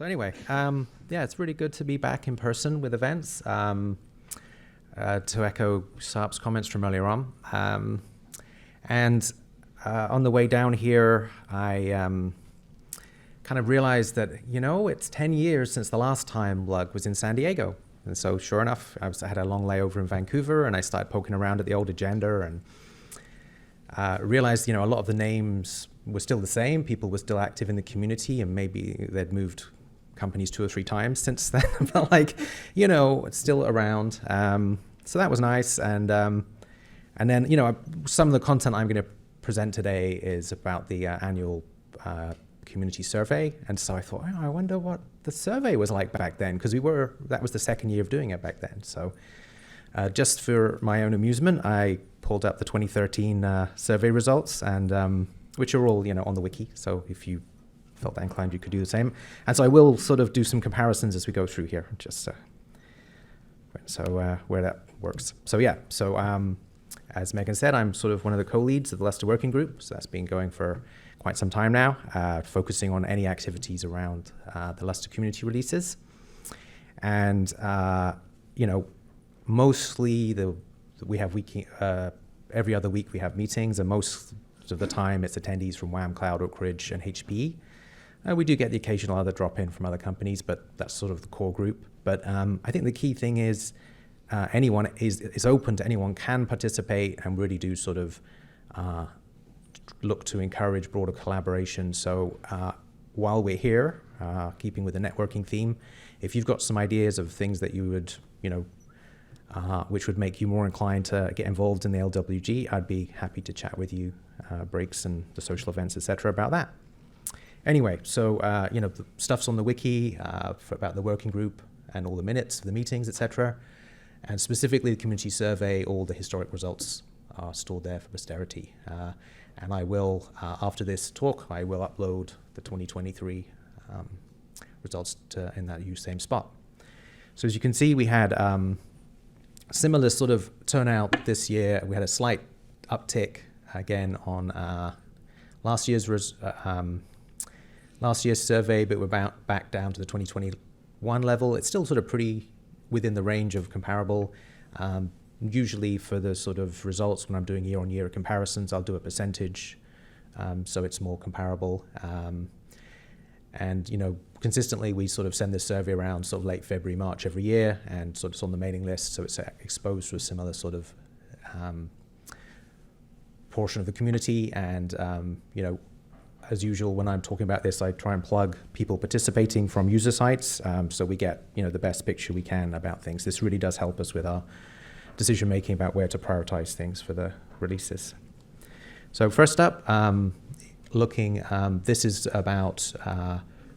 So anyway, yeah, it's really good to be back in person with events. To echo Saap's comments from earlier on. And on the way down here, I kind of realized that, it's 10 years since the last time LUG was in San Diego. And so sure enough, I had a long layover in Vancouver, and I started poking around at the old agenda and realized, a lot of the names were still the same. People were still active in the community, and maybe they'd moved companies 2 or 3 times since then. I felt like, it's still around. So that was nice. And then, some of the content I'm going to present today is about the annual community survey. And so I thought, I wonder what the survey was like back then, because that was the second year of doing it back then. So just for my own amusement, I pulled up the 2013 survey results, and which are all, on the wiki. So if you felt that inclined, you could do the same. And so I will sort of do some comparisons as we go through here, just where that works. So yeah, as Megan said, I'm sort of one of the co-leads of the Lustre working group. So that's been going for quite some time now, focusing on any activities around the Lustre community releases. And, mostly we have every other week we have meetings, and most of the time it's attendees from Whamcloud, Oak Ridge, and HPE. We do get the occasional other drop-in from other companies, but that's sort of the core group. But I think the key thing is anyone is open to anyone can participate, and really do sort of look to encourage broader collaboration. So while we're here, keeping with the networking theme, if you've got some ideas of things that you would, which would make you more inclined to get involved in the LWG, I'd be happy to chat with you, breaks and the social events, etc., about that. Anyway, so the stuff's on the wiki about the working group and all the minutes of the meetings, etc. And specifically the community survey, all the historic results are stored there for posterity. And I will, after this talk, I will upload the 2023 results in that same spot. So as you can see, we had similar sort of turnout this year. We had a slight uptick again on last year's survey, but we're back down to the 2021 level. It's still sort of pretty within the range of comparable. Usually for the sort of results, when I'm doing year-on-year comparisons, I'll do a percentage, so it's more comparable. And consistently we sort of send this survey around sort of late February, March every year, and sort of it's on the mailing list, so it's exposed to a similar sort of portion of the community. And as usual, when I'm talking about this, I try and plug people participating from user sites, so we get the best picture we can about things. This really does help us with our decision making about where to prioritize things for the releases. So first up, this is about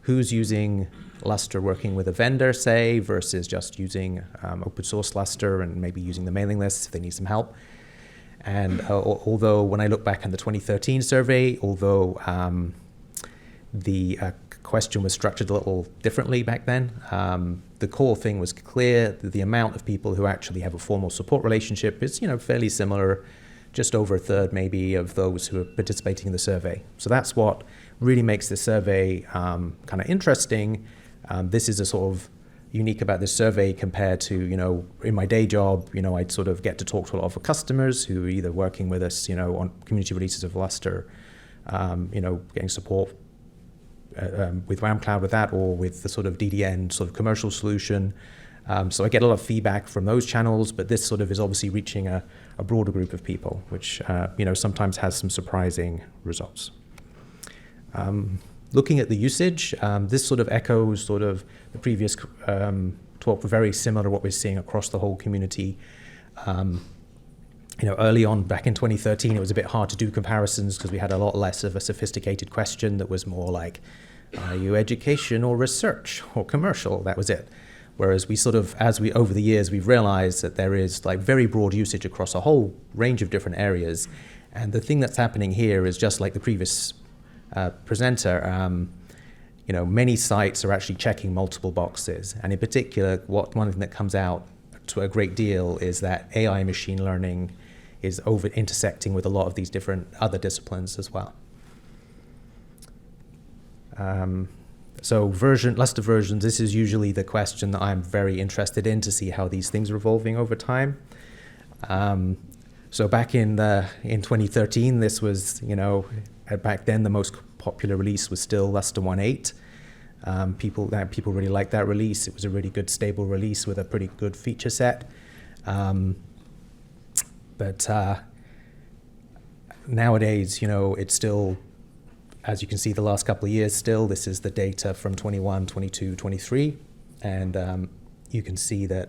who's using Lustre working with a vendor, say, versus just using open source Lustre and maybe using the mailing list if they need some help. And although when I look back on the 2013 survey, although the question was structured a little differently back then, the core thing was clear. The amount of people who actually have a formal support relationship is fairly similar, just over a third maybe of those who are participating in the survey. So that's what really makes the survey kind of interesting. This is a sort of unique about this survey compared to, in my day job, I'd sort of get to talk to a lot of customers who are either working with us, on community releases of Lustre, getting support with Whamcloud with that, or with the sort of DDN sort of commercial solution. So I get a lot of feedback from those channels, but this sort of is obviously reaching a broader group of people, which, sometimes has some surprising results. Looking at the usage, this sort of echoes sort of the previous talk, very similar to what we're seeing across the whole community. Early on, back in 2013, it was a bit hard to do comparisons because we had a lot less of a sophisticated question that was more like, are you education or research or commercial? That was it. Whereas we sort of, over the years, we've realized that there is like very broad usage across a whole range of different areas. And the thing that's happening here is just like the previous presenter, many sites are actually checking multiple boxes. And in particular, one thing that comes out to a great deal is that AI machine learning is over intersecting with a lot of these different other disciplines as well. So Lustre versions, this is usually the question that I'm very interested in to see how these things are evolving over time. So back in 2013, this was, back then the most popular release was still Lustre 1.8. People really liked that release. It was a really good, stable release with a pretty good feature set. But nowadays, it's still, as you can see, the last couple of years still, this is the data from 21, 22, 23. And you can see that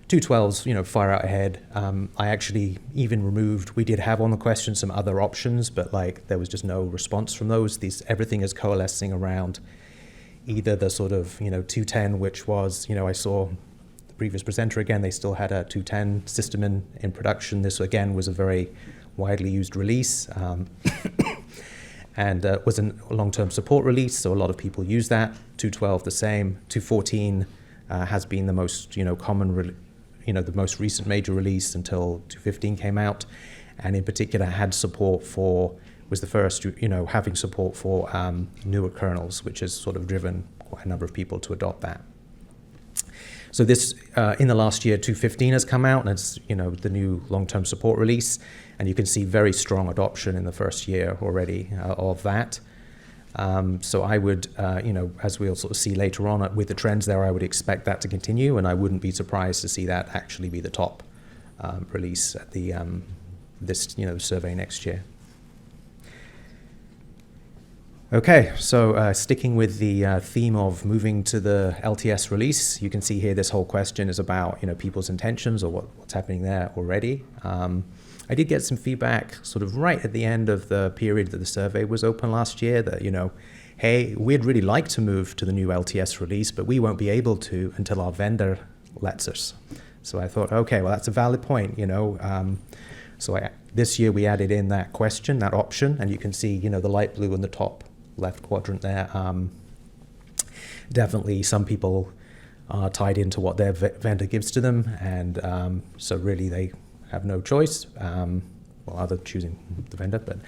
2.12's, far out ahead. I actually even removed, we did have on the question some other options, but there was just no response from those. Everything is coalescing around either the sort of, 2.10, which was, I saw the previous presenter again, they still had a 2.10 system in production. This again was a very widely used release. And was a long-term support release, so a lot of people use that. 2.12 the same. 2.14 has been the most common, the most recent major release until 2.15 came out, and in particular had support for, was the first having support for newer kernels, which has sort of driven quite a number of people to adopt that. So this, in the last year, 2.15 has come out, and it's the new long-term support release, and you can see very strong adoption in the first year already of that. So I would, as we'll sort of see later on with the trends there, I would expect that to continue, and I wouldn't be surprised to see that actually be the top release at the this survey next year. Okay, so sticking with the theme of moving to the LTS release, you can see here this whole question is about people's intentions or what's happening there already. I did get some feedback sort of right at the end of the period that the survey was open last year that, hey, we'd really like to move to the new LTS release, but we won't be able to until our vendor lets us. So I thought, okay, well, that's a valid point, So this year we added in that question, that option, and you can see, the light blue in the top left quadrant there. Definitely some people are tied into what their vendor gives to them, and so really they have no choice, other choosing the vendor, but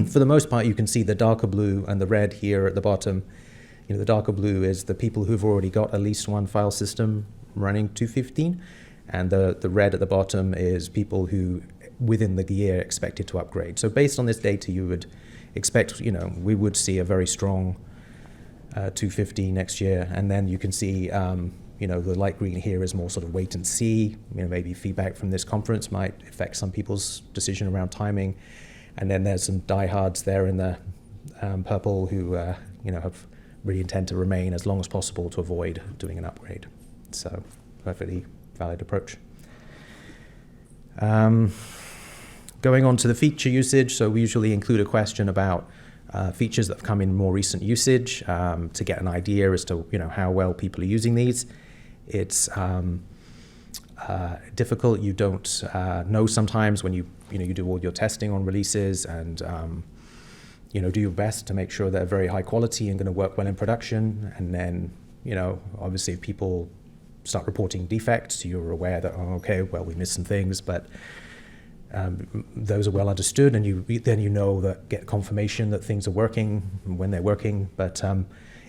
for the most part you can see the darker blue and the red here at the bottom. The darker blue is the people who've already got at least one file system running 2.15, and the red at the bottom is people who within the year expected to upgrade. So based on this data you would expect, we would see a very strong 2.15 next year, and then you can see the light green here is more sort of wait and see. Maybe feedback from this conference might affect some people's decision around timing. And then there's some diehards there in the purple who, have really intend to remain as long as possible to avoid doing an upgrade. So perfectly valid approach. Going on to the feature usage, so we usually include a question about features that have come in more recent usage to get an idea as to how well people are using these. It's difficult. You don't know sometimes when you do all your testing on releases and do your best to make sure they're very high quality and going to work well in production. And then obviously if people start reporting defects, you're aware that we missed some things, but those are well understood, and then that get confirmation that things are working when they're working. But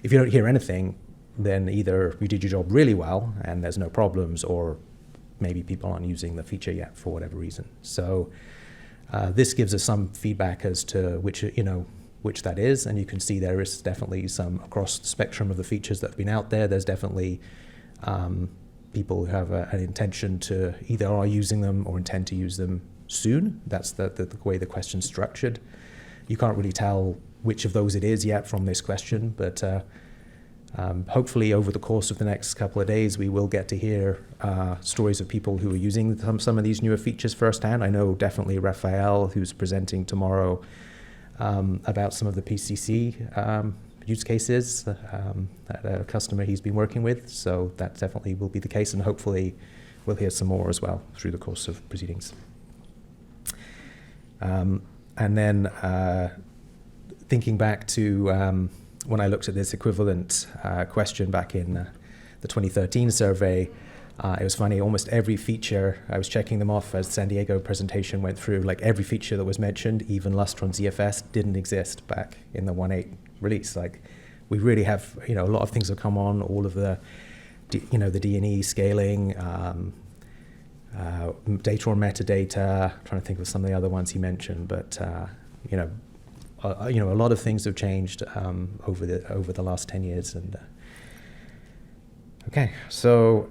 if you don't hear anything, then either you did your job really well and there's no problems, or maybe people aren't using the feature yet for whatever reason. So this gives us some feedback as to which that is, and you can see there is definitely some across the spectrum of the features that have been out there. There's definitely people who have an intention to either are using them or intend to use them soon. That's the way the question's structured. You can't really tell which of those it is yet from this question, but hopefully over the course of the next couple of days we will get to hear stories of people who are using some of these newer features firsthand. I know definitely Raphael, who's presenting tomorrow about some of the PCC use cases at a customer he's been working with, so that definitely will be the case, and hopefully we'll hear some more as well through the course of proceedings. And then thinking back to when I looked at this equivalent question back in the 2013 survey, it was funny, almost every feature, I was checking them off as San Diego presentation went through, like every feature that was mentioned, even Lustre on ZFS, didn't exist back in the 1.8 release. Like we really have, a lot of things have come on, all of the, the D&E scaling, data on metadata. I'm trying to think of some of the other ones he mentioned, but a lot of things have changed over the last 10 years. And okay, so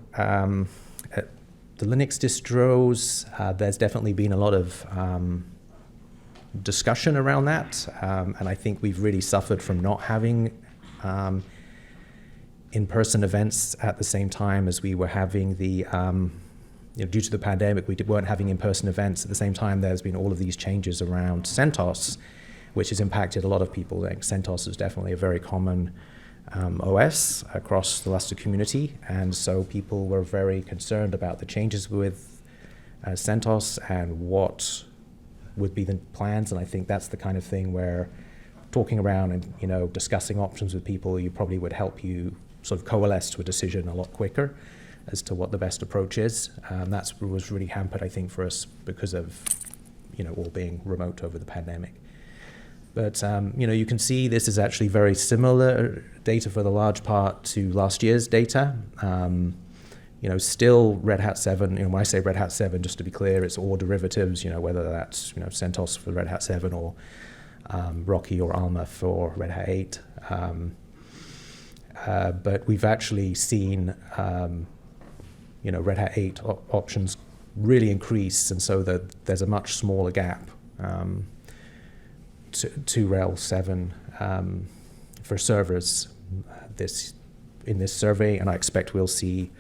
the Linux distros, there's definitely been a lot of discussion around that, and I think we've really suffered from not having in-person events at the same time as we were having the, due to the pandemic, we weren't having in-person events at the same time. There's been all of these changes around CentOS, which has impacted a lot of people. I think CentOS is definitely a very common OS across the Lustre community, and so people were very concerned about the changes with CentOS and what would be the plans. And I think that's the kind of thing where talking around and discussing options with people, you probably would help you sort of coalesce to a decision a lot quicker as to what the best approach is. That was really hampered, I think, for us because of all being remote over the pandemic. But you can see this is actually very similar data for the large part to last year's data. Still Red Hat 7, when I say Red Hat 7, just to be clear, it's all derivatives, whether that's CentOS for Red Hat 7 or Rocky or Alma for Red Hat 8. But we've actually seen Red Hat 8 options really increase, and so there's a much smaller gap to RHEL 7 for servers in this survey, and I expect we'll see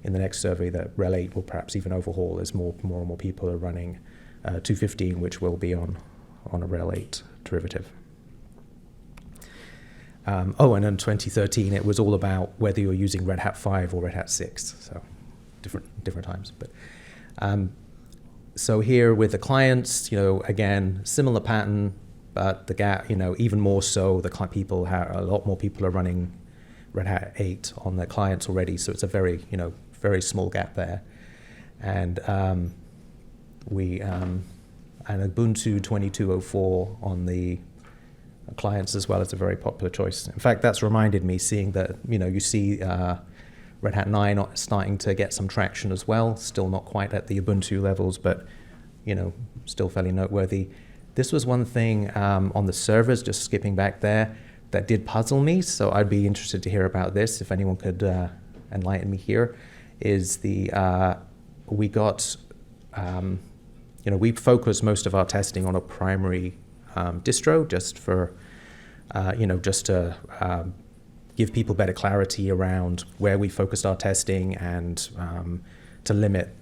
in the next survey that RHEL 8 will perhaps even overhaul as more and more people are running 2.15, which will be on a RHEL 8 derivative. And in 2013, it was all about whether you're using Red Hat 5 or Red Hat 6, so different times. But so here with the clients, again, similar pattern, but the gap, even more so, a lot more people are running Red Hat 8 on their clients already, so it's a very, very small gap there. And and Ubuntu 22.04 on the clients as well is a very popular choice. In fact, that's reminded me, seeing that, you see Red Hat 9 starting to get some traction as well, still not quite at the Ubuntu levels, but, still fairly noteworthy. This was one thing on the servers, just skipping back there, that did puzzle me, so I'd be interested to hear about this, if anyone could enlighten me here, is we got, we focused most of our testing on a primary distro, just for, just to give people better clarity around where we focused our testing and to limit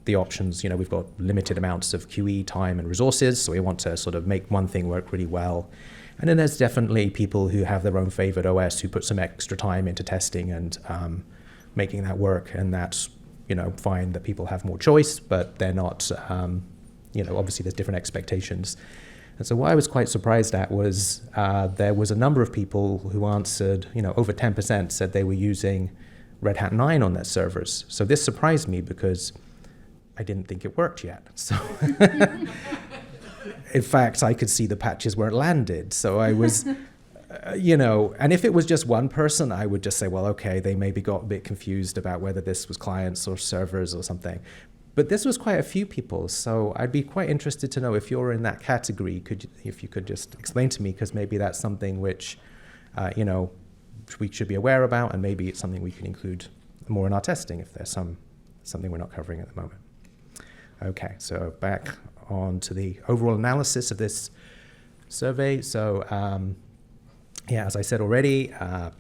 the options. We've got limited amounts of QE time and resources, so we want to sort of make one thing work really well. And then there's definitely people who have their own favorite OS who put some extra time into testing and making that work, and that's, fine that people have more choice, but they're not, obviously there's different expectations. And so what I was quite surprised at was there was a number of people who answered, over 10% said they were using Red Hat 9 on their servers. So this surprised me because I didn't think it worked yet. So in fact, I could see the patches where it landed. So I was, and if it was just one person, I would just say, well, okay, they maybe got a bit confused about whether this was clients or servers or something. But this was quite a few people, so I'd be quite interested to know if you're in that category. If you could just explain to me, because maybe that's something which, we should be aware about, and maybe it's something we can include more in our testing if there's something we're not covering at the moment. Okay, so back on to the overall analysis of this survey. So, as I said already, I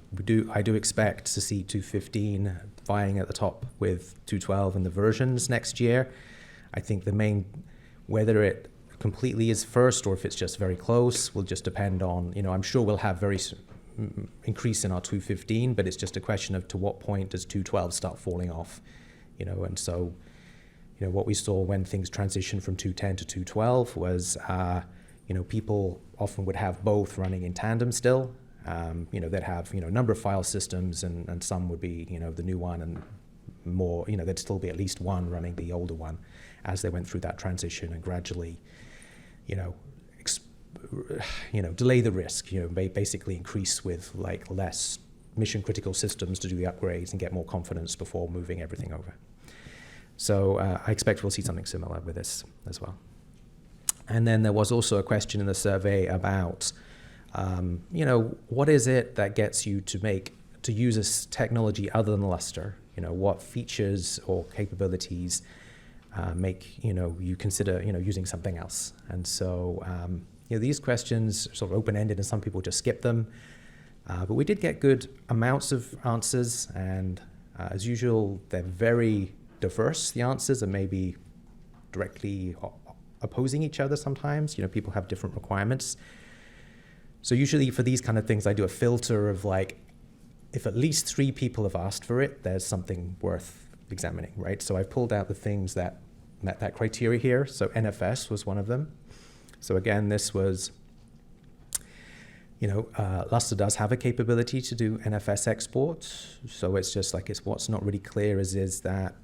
do expect to see 2.15 vying at the top with 2.12 in the versions next year. I think whether it completely is first or if it's just very close will just depend on, I'm sure we'll have very increase in our 2.15, but it's just a question of to what point does 2.12 start falling off, and so, what we saw when things transitioned from 2.10 to 2.12 was, people often would have both running in tandem still. They'd have, a number of file systems, and some would be, the new one, and more, there'd still be at least one running the older one as they went through that transition and gradually, delay the risk, basically increase with like less mission critical systems to do the upgrades and get more confidence before moving everything over. So I expect we'll see something similar with this as well. And then there was also a question in the survey about, what is it that gets you to use a technology other than Lustre? What features or capabilities make you consider using something else? And so these questions are sort of open-ended, and some people just skip them. But we did get good amounts of answers, and as usual, they're very diverse. The answers are maybe directly opposing each other sometimes. People have different requirements. So usually for these kind of things, I do a filter of like, if at least 3 people have asked for it, there's something worth examining, right? So I've pulled out the things that met that criteria here. So NFS was one of them. So again, this was, Lustre does have a capability to do NFS exports. So it's just like, what's not really clear is that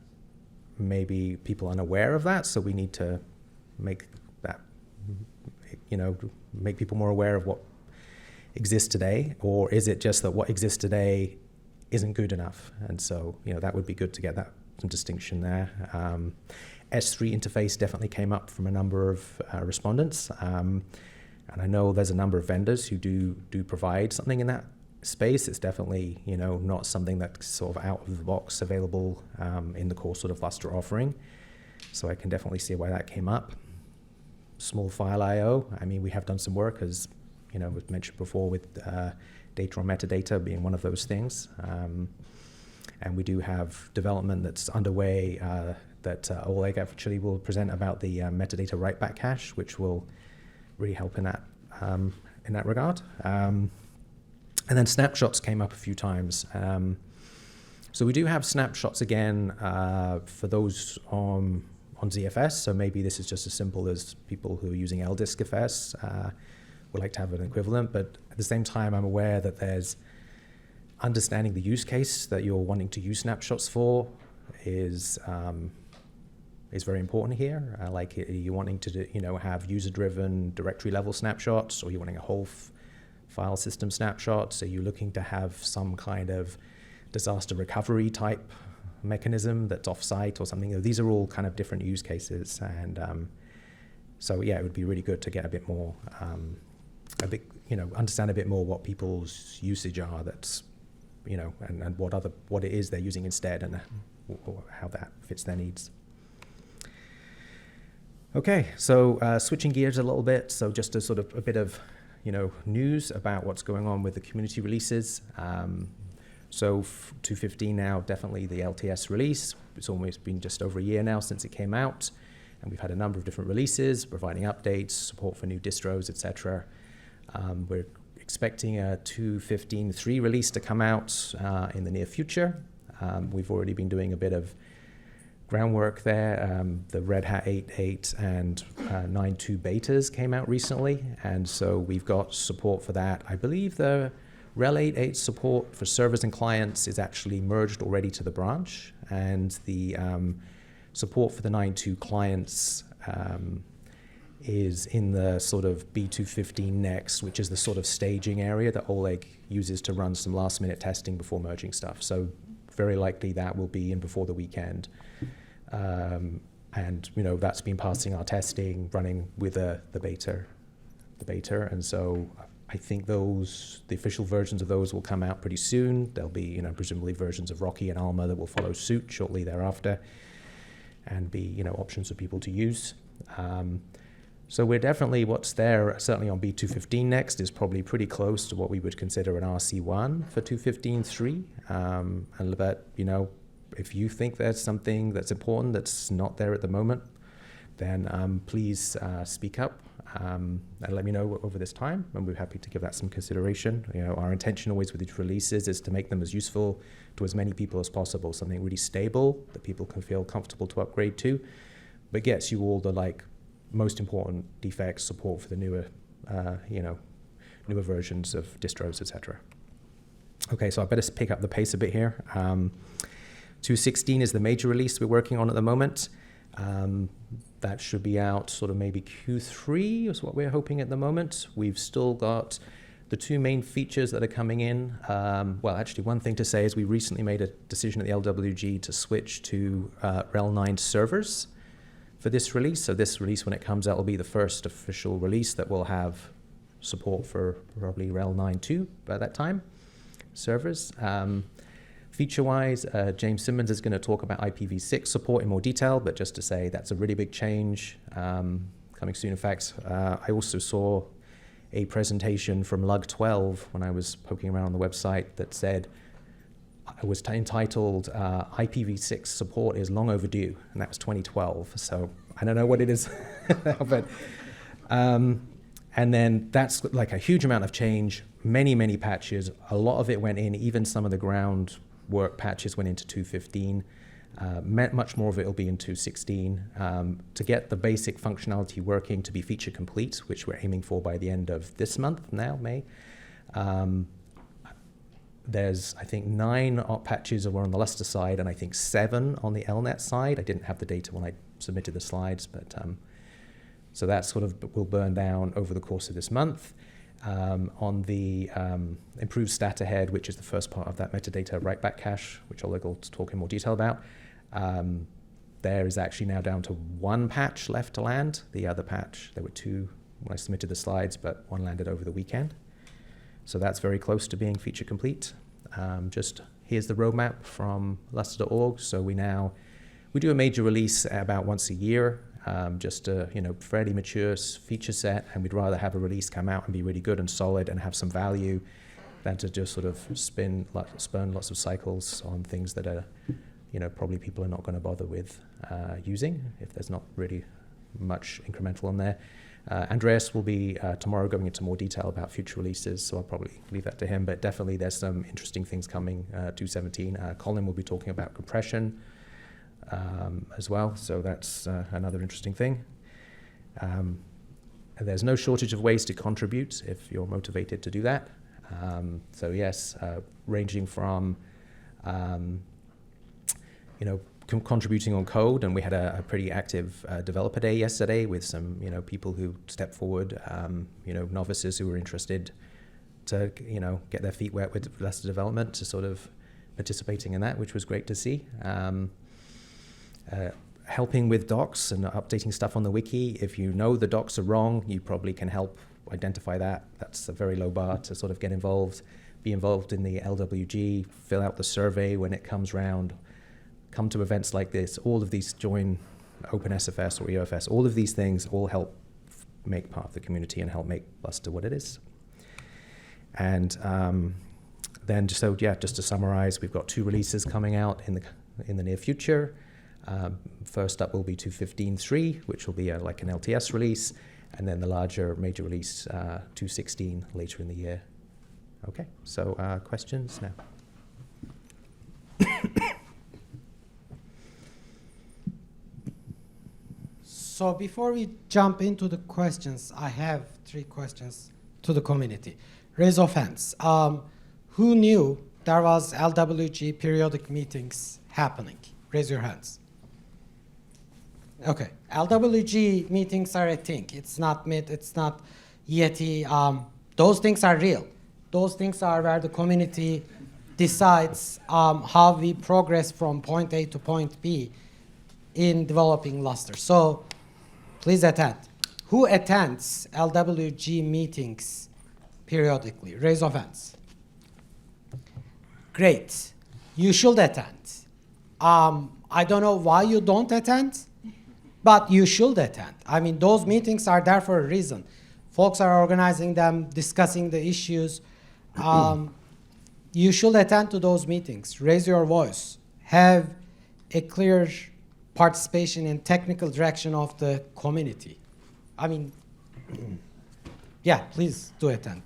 maybe people are unaware of that. So we need to make that, make people more aware of what exists today, or is it just that what exists today isn't good enough? And so, that would be good to get that some distinction there. S3 interface definitely came up from a number of respondents. And I know there's a number of vendors who do provide something in that space. It's definitely, not something that's sort of out of the box available in the core sort of Lustre offering. So I can definitely see why that came up. Small file I/O. I mean, we have done some work, as was mentioned before, with data or metadata being one of those things. And we do have development that's underway that Oleg actually will present about the metadata write-back cache, which will really help in that regard. And then snapshots came up a few times. So we do have snapshots again for those on ZFS. So maybe this is just as simple as people who are using LDiskFS would like to have an equivalent. But at the same time, I'm aware that there's understanding the use case that you're wanting to use snapshots for is very important here. Like, you're wanting to have user-driven directory-level snapshots, or you're wanting a whole file system snapshot. So you're looking to have some kind of disaster recovery type mechanism that's off-site or something. These are all kind of different use cases, and so yeah, it would be really good to get a bit more, understand a bit more what people's usage are. That's and what it is they're using instead, and how that fits their needs. Okay, so switching gears a little bit, so just a sort of a bit of news about what's going on with the community releases. So 2.15 now, definitely the LTS release. It's almost been just over a year now since it came out, and we've had a number of different releases providing updates, support for new distros, etc. We're expecting a 2.15.3 release to come out in the near future. We've already been doing a bit of groundwork there. The Red Hat 8.8 and 9.2 betas came out recently, and so we've got support for that. I believe the RHEL 8.8 support for servers and clients is actually merged already to the branch, and the support for the 9.2 clients is in the sort of B2.15 next, which is the sort of staging area that Oleg uses to run some last-minute testing before merging stuff. So very likely that will be in before the weekend. And that's been passing our testing, running with the beta, and so I think the official versions of those will come out pretty soon. There'll be, presumably versions of Rocky and Alma that will follow suit shortly thereafter, and be, options for people to use. So we're definitely, what's there, certainly on B2.15 next, is probably pretty close to what we would consider an RC1 for 2.15.3. But, if you think there's something that's important that's not there at the moment, then please speak up and let me know over this time, and we're happy to give that some consideration. Our intention always with these releases is to make them as useful to as many people as possible, something really stable that people can feel comfortable to upgrade to, but gets you all the most important defects, support for the newer versions of distros, etc. Okay, so I better pick up the pace a bit here. 2.16 is the major release we're working on at the moment. That should be out sort of maybe Q3 is what we're hoping at the moment. We've still got the two main features that are coming in. Well, actually, one thing to say is we recently made a decision at the LWG to switch to RHEL 9 servers for this release. So this release, when it comes out, will be the first official release that will have support for probably RHEL 9.2 by that time, servers. Feature-wise, James Simmons is going to talk about IPv6 support in more detail, but just to say that's a really big change coming soon. In fact, I also saw a presentation from LUG 12 when I was poking around on the website that said, it was entitled IPv6 support is long overdue, and that was 2012. So I don't know what it is now, but and then that's like a huge amount of change, many patches. A lot of it went in, even some of the groundwork patches went into 2.15. Much more of it will be in 2.16. To get the basic functionality working to be feature complete, which we're aiming for by the end of this month now, May. There's, I think, 9 patches that were on the Lustre side, and I think 7 on the LNet side. I didn't have the data when I submitted the slides, but so that sort of will burn down over the course of this month. On the improved stat ahead, which is the first part of that metadata write-back cache, which I'll go to talk in more detail about, there is actually now down to 1 patch left to land. The other patch, there were 2 when I submitted the slides, but 1 landed over the weekend. So that's very close to being feature complete. Just here's the roadmap from Lustre.org. So we do a major release about once a year. Just a fairly mature feature set, and we'd rather have a release come out and be really good and solid and have some value than to just sort of spurn lots of cycles on things that are, probably people are not going to bother with using if there's not really much incremental on there. Andreas will be tomorrow going into more detail about future releases, so I'll probably leave that to him, but definitely there's some interesting things coming 2.17. Colin will be talking about compression as well, so that's another interesting thing. There's no shortage of ways to contribute if you're motivated to do that. So yes, ranging from contributing on code, and we had a pretty active developer day yesterday with some people who stepped forward, novices who were interested to get their feet wet with Lustre development, to sort of participating in that, which was great to see. Helping with docs and updating stuff on the wiki. If you know the docs are wrong, you probably can help identify that. That's a very low bar to sort of get involved. Be involved in the LWG, fill out the survey when it comes round, come to events like this. All of these, join OpenSFS or EOFS. All of these things all help make part of the community and help make Lustre what it is. And then just to summarize, we've got 2 releases coming out in the near future. First up will be 2.15.3, which will be like an LTS release, and then the larger major release 2.16 later in the year. Okay, so questions now? So before we jump into the questions, I have 3 questions to the community. Raise of hands. Who knew there was LWG periodic meetings happening? Raise your hands. Okay, LWG meetings are a thing. It's not MIT, it's not Yeti. Those things are real. Those things are where the community decides how we progress from point A to point B in developing Lustre. So please attend. Who attends LWG meetings periodically? Raise of hands. Great. You should attend. I don't know why you don't attend, but you should attend. I mean, those meetings are there for a reason. Folks are organizing them, discussing the issues. You should attend to those meetings. Raise your voice. Have a clear participation in technical direction of the community. I mean, yeah, please do attend.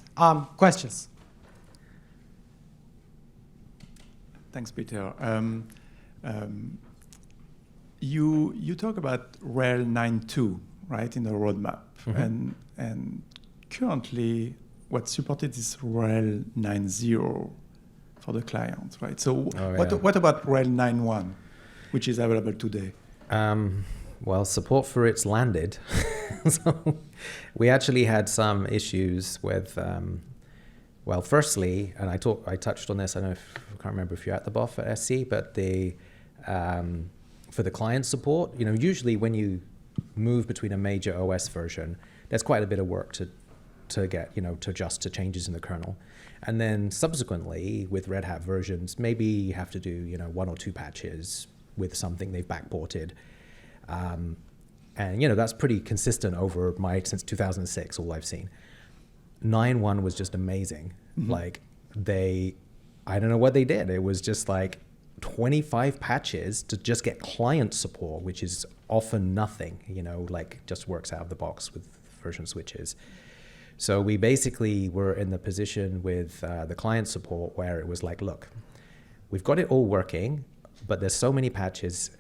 Questions? Thanks, Peter. You talk about RHEL 9.2, right, in the roadmap, and currently what's supported is RHEL 9.0 for the client, right? So what about RHEL 9.1, which is available today? Well, support for it's landed. So we actually had some issues with, well, firstly, and I touched on this, I can't remember if you're at the BOF at SC, but for the client support, usually when you move between a major OS version, there's quite a bit of work to get, to adjust to changes in the kernel. And then subsequently with Red Hat versions, maybe you have to do, 1 or 2 patches with something they've backported. And, that's pretty consistent over since 2006, all I've seen. 9.1 was just amazing. Mm-hmm. Like I don't know what they did. It was just like 25 patches to just get client support, which is often nothing, just works out of the box with version switches. So we basically were in the position with the client support where it was like, look, we've got it all working, but there's so many patches,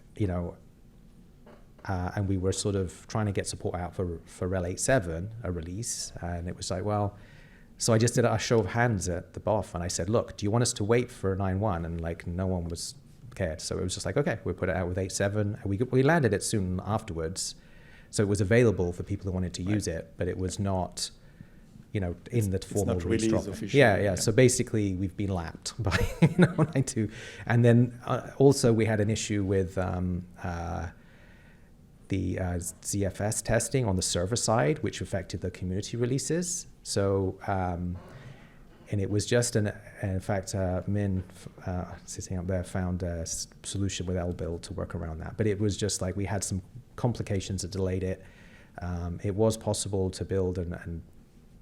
and we were sort of trying to get support out for RHEL 8.7, a release, and it was like, well, so I just did a show of hands at the BOF, and I said, look, do you want us to wait for 9.1? And no one was cared. So it was just like, okay, we put it out with 8.7, and we landed it soon afterwards. So it was available for people who wanted to use it, but it was not, in the formal release drop. Yeah. So basically, we've been lapped by 9.2. And then also we had an issue with the ZFS testing on the server side, which affected the community releases. So, and it was just in fact, Min, sitting up there, found a solution with LBuild to work around that. But it was just like we had some complications that delayed it. It was possible to build and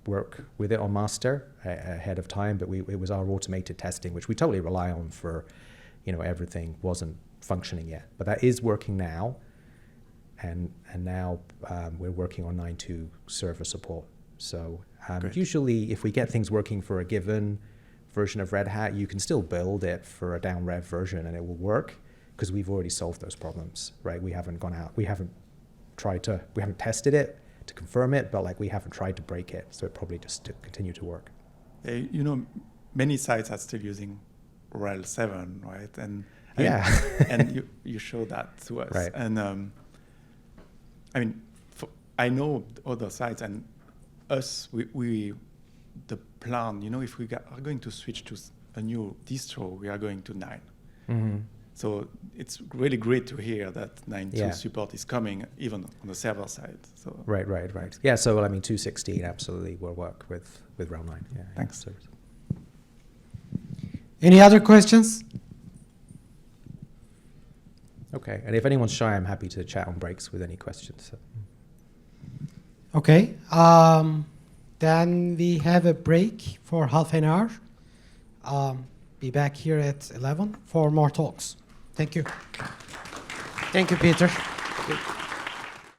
work with it on master ahead of time, but it was our automated testing, which we totally rely on for, everything wasn't functioning yet. But that is working now. And now we're working on 9.2 server support. So usually if we get things working for a given version of Red Hat, you can still build it for a down rev version and it will work because we've already solved those problems, right? We haven't gone out, we haven't tested it to confirm it, but we haven't tried to break it. So it probably just to continue to work. Many sites are still using RHEL 7, right? And yeah. And you show that to us. Right. And I know other sites and us, we the plan, if we are going to switch to a new distro, we are going to 9. Mm-hmm. So it's really great to hear that 9.2 support is coming even on the server side. So Right. Yeah, so 2.16 absolutely will work with RHEL 9. Yeah, thanks. Any other questions? Okay, and if anyone's shy, I'm happy to chat on breaks with any questions. So. Okay, then we have a break for half an hour. Be back here at 11 for more talks. Thank you. Thank you, Peter.